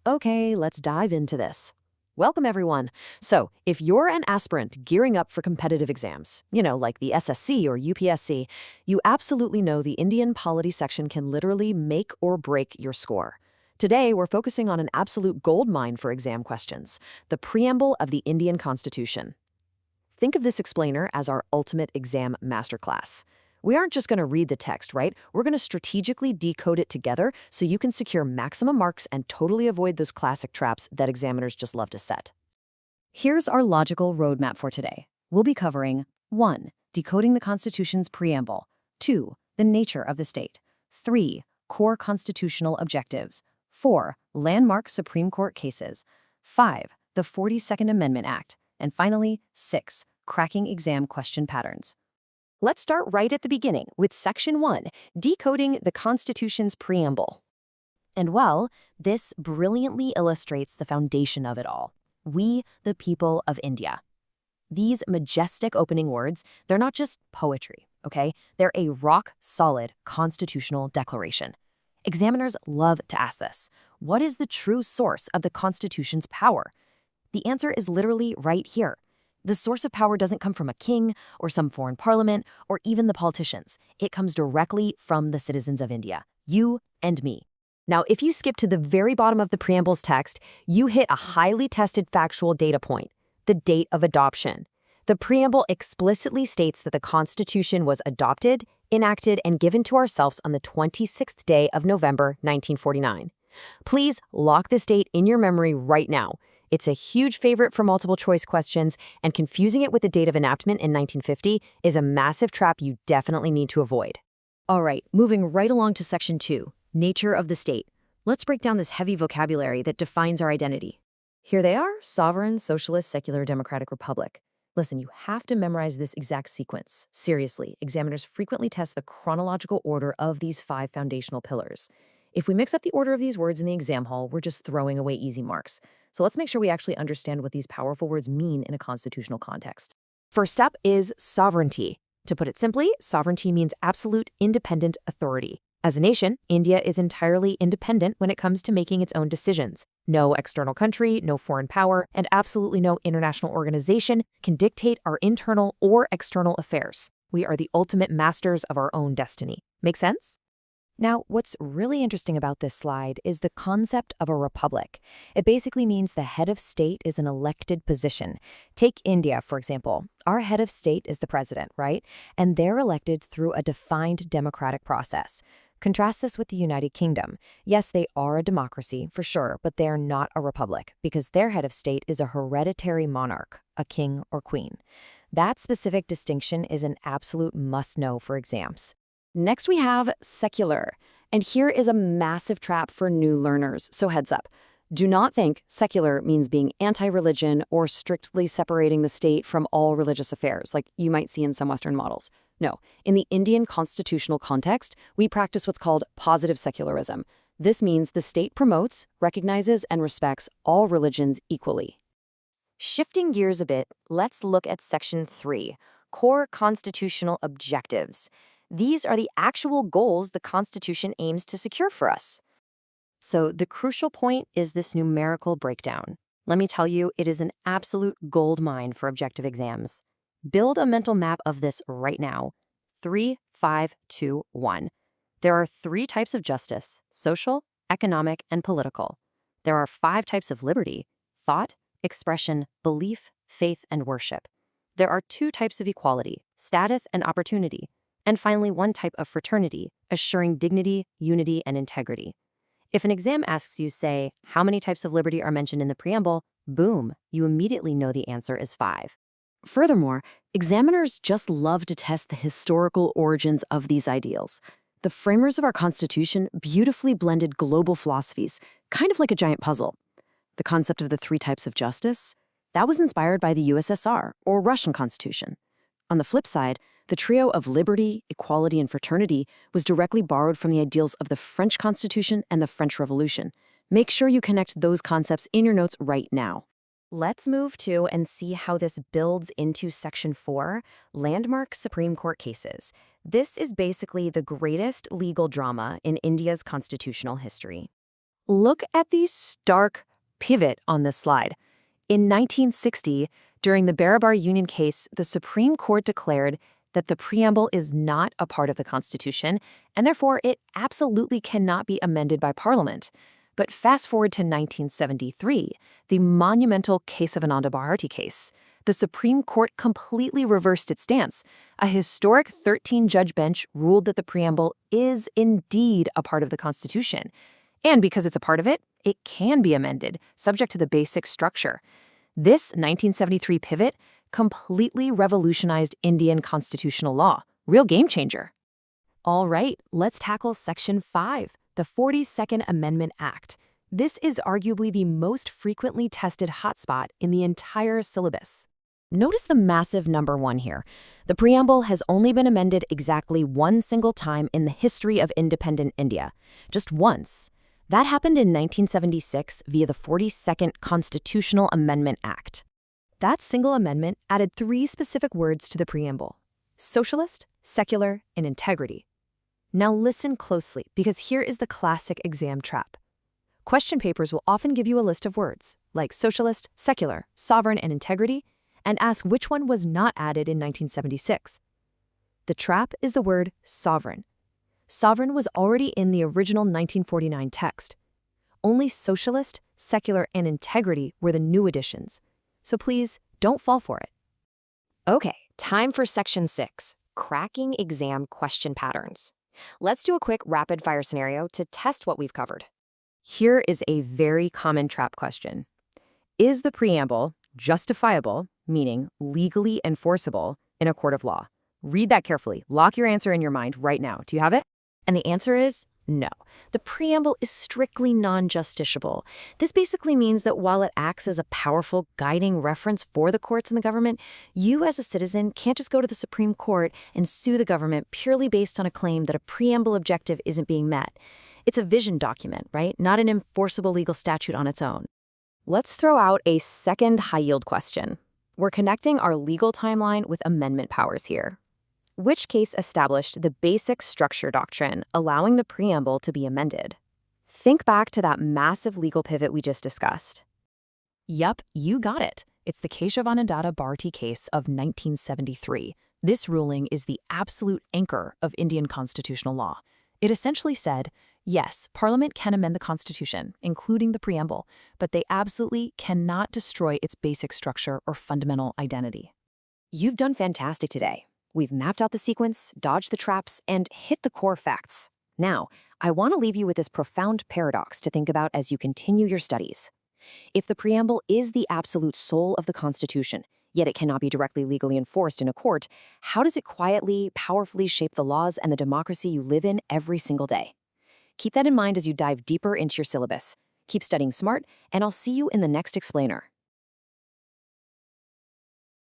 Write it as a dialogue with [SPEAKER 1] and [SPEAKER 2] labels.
[SPEAKER 1] Okay, let's dive into this. Welcome, everyone. So, if you're an aspirant gearing up for competitive exams, like the SSC or UPSC, you absolutely know the Indian polity section can literally make or break your score. Today, we're focusing on an absolute goldmine for exam questions, the Preamble of the Indian Constitution. Think of this explainer as our ultimate exam masterclass. We aren't just going to read the text, right? We're going to strategically decode it together so you can secure maximum marks and totally avoid those classic traps that examiners just love to set. Here's our logical roadmap for today. We'll be covering 1. Decoding the Constitution's preamble. 2. The nature of the state. 3. Core constitutional objectives. 4. Landmark Supreme Court cases. 5. The 42nd Amendment Act. And finally, 6. Cracking exam question patterns. Let's start right at the beginning with Section 1, Decoding the Constitution's Preamble. And well, this brilliantly illustrates the foundation of it all. We, the people of India. These majestic opening words, they're not just poetry, okay? They're a rock-solid constitutional declaration. Examiners love to ask this. What is the true source of the Constitution's power? The answer is literally right here. The source of power doesn't come from a king or some foreign parliament or even the politicians. It comes directly from the citizens of India, you and me. Now, if you skip to the very bottom of the preamble's text, you hit a highly tested factual data point, the date of adoption. The preamble explicitly states that the Constitution was adopted, enacted, and given to ourselves on the 26th day of November, 1949. Please lock this date in your memory right now. It's a huge favorite for multiple choice questions, and confusing it with the date of enactment in 1950 is a massive trap you definitely need to avoid. All right, moving right along to Section 2, Nature of the State. Let's break down this heavy vocabulary that defines our identity. Here they are, sovereign, socialist, secular, democratic, republic. Listen, you have to memorize this exact sequence. Seriously, examiners frequently test the chronological order of these 5 foundational pillars. If we mix up the order of these words in the exam hall, we're just throwing away easy marks. So let's make sure we actually understand what these powerful words mean in a constitutional context. First up is sovereignty. To put it simply, sovereignty means absolute independent authority. As a nation, India is entirely independent when it comes to making its own decisions. No external country, no foreign power, and absolutely no international organization can dictate our internal or external affairs. We are the ultimate masters of our own destiny. Make sense? Now, what's really interesting about this slide is the concept of a republic. It basically means the head of state is an elected position. Take India, for example. Our head of state is the president, right? And they're elected through a defined democratic process. Contrast this with the United Kingdom. Yes, they are a democracy, for sure, but they're not a republic because their head of state is a hereditary monarch, a king or queen. That specific distinction is an absolute must-know for exams. Next, we have secular. And here is a massive trap for new learners, so heads up. Do not think secular means being anti-religion or strictly separating the state from all religious affairs, like you might see in some Western models. No, in the Indian constitutional context, we practice what's called positive secularism. This means the state promotes, recognizes, and respects all religions equally. Shifting gears a bit, let's look at Section 3, Core Constitutional Objectives. These are the actual goals the Constitution aims to secure for us. So the crucial point is this numerical breakdown. Let me tell you, it is an absolute gold mine for objective exams. Build a mental map of this right now. 3, 5, 2, 1. There are 3 types of justice: social, economic, and political. There are 5 types of liberty: thought, expression, belief, faith, and worship. There are 2 types of equality: status and opportunity. And finally, 1 type of fraternity, assuring dignity, unity, and integrity. If an exam asks you, say, how many types of liberty are mentioned in the preamble, boom, you immediately know the answer is 5. Furthermore, examiners just love to test the historical origins of these ideals. The framers of our Constitution beautifully blended global philosophies, kind of like a giant puzzle. The concept of the 3 types of justice, that was inspired by the USSR or Russian Constitution. On the flip side, the trio of liberty, equality, and fraternity was directly borrowed from the ideals of the French Constitution and the French Revolution. Make sure you connect those concepts in your notes right now. Let's move to and see how this builds into Section 4, Landmark Supreme Court cases. This is basically the greatest legal drama in India's constitutional history. Look at the stark pivot on this slide. In 1960, during the Barabar Union case, the Supreme Court declared that the preamble is not a part of the Constitution, and therefore it absolutely cannot be amended by Parliament. But fast forward to 1973, the monumental Kesavananda Bharati case. The Supreme Court completely reversed its stance. A historic 13-judge bench ruled that the preamble is indeed a part of the Constitution. And because it's a part of it, it can be amended, subject to the basic structure. This 1973 pivot completely revolutionized Indian constitutional law. Real game changer. All right, let's tackle Section 5, the 42nd Amendment Act. This is arguably the most frequently tested hotspot in the entire syllabus. Notice the massive number 1 here. The preamble has only been amended exactly one single time in the history of independent India. Just once. That happened in 1976 via the 42nd Constitutional Amendment Act. That single amendment added 3 specific words to the preamble: socialist, secular, and integrity. Now listen closely, because here is the classic exam trap. Question papers will often give you a list of words, like socialist, secular, sovereign, and integrity, and ask which one was not added in 1976. The trap is the word sovereign. Sovereign was already in the original 1949 text. Only socialist, secular, and integrity were the new additions. So please, don't fall for it. Okay, time for Section 6, cracking exam question patterns. Let's do a quick rapid-fire scenario to test what we've covered. Here is a very common trap question. Is the preamble justifiable, meaning legally enforceable, in a court of law? Read that carefully. Lock your answer in your mind right now. Do you have it? And the answer is no. The preamble is strictly non-justiciable. This basically means that while it acts as a powerful guiding reference for the courts and the government, you as a citizen can't just go to the Supreme Court and sue the government purely based on a claim that a preamble objective isn't being met. It's a vision document, right? Not an enforceable legal statute on its own. Let's throw out a second high-yield question. We're connecting our legal timeline with amendment powers here. Which case established the basic structure doctrine, allowing the preamble to be amended? Think back to that massive legal pivot we just discussed. Yup, you got it. It's the Kesavananda Bharati case of 1973. This ruling is the absolute anchor of Indian constitutional law. It essentially said, yes, Parliament can amend the Constitution, including the preamble, but they absolutely cannot destroy its basic structure or fundamental identity. You've done fantastic today. We've mapped out the sequence, dodged the traps, and hit the core facts. Now, I want to leave you with this profound paradox to think about as you continue your studies. If the preamble is the absolute soul of the Constitution, yet it cannot be directly legally enforced in a court, how does it quietly, powerfully shape the laws and the democracy you live in every single day? Keep that in mind as you dive deeper into your syllabus. Keep studying smart, and I'll see you in the next explainer.